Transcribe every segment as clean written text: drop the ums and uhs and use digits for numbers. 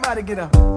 Everybody get up.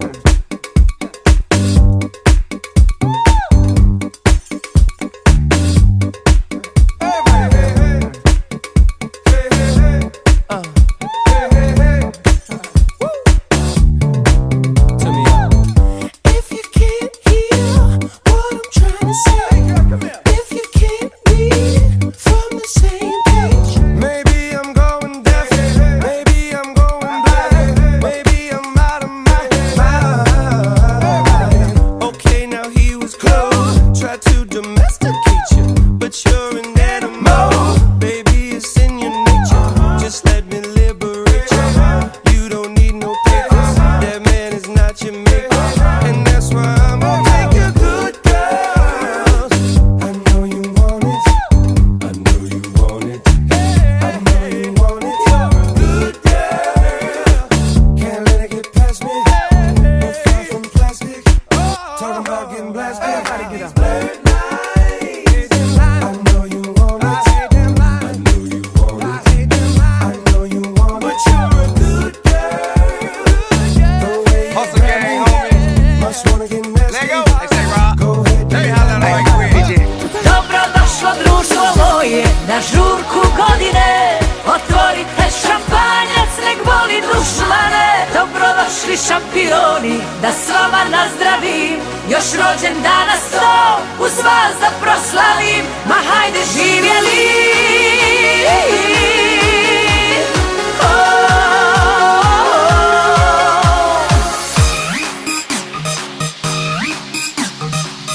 Na žurku godine otvorite šampanjac, nek boli dušmane. Dobrodošli šampioni, da s vama nazdravim, još rođen dana 100 uz vas da proslavim. Ma hajde živjeli!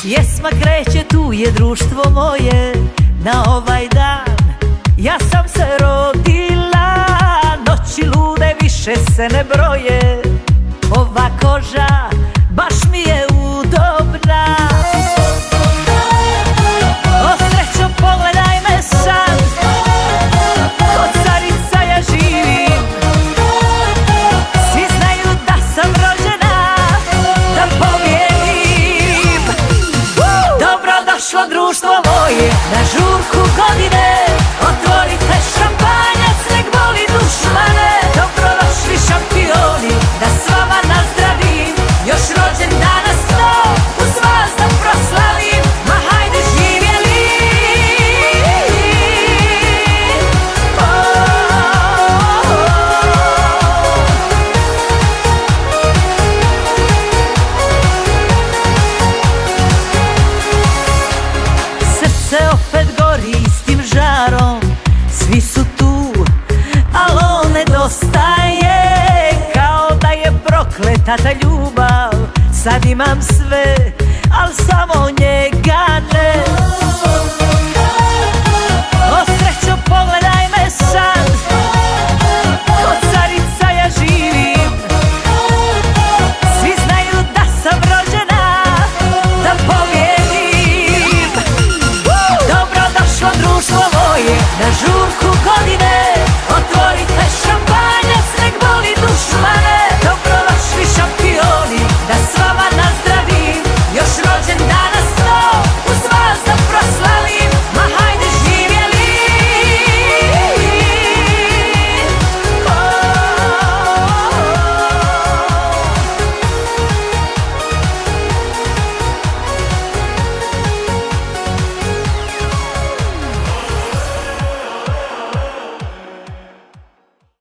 Pjesma kreće, tu je društvo moje. Na ovaj dan ja sam se rodila, noći lude više se ne broje. Ova koža baš mi je udobna. O srećo, pogledaj me sad, kod carica ja živim. Svi znaju da sam rođena da pobijedim. Dobrodošlo društvo moje na žurku godine, otvorite šampanjac, nek boli dušmane. Dobrodošli šampioni, da s vama nazdravim, još rođen dana 100 uz vas da proslavim. Ma hajde živjeli! Srce opet gori istim žarom, svi su tu, al on nedostaje. Kao da je prokleta ta ljubav, sad imam sve, al samo njega.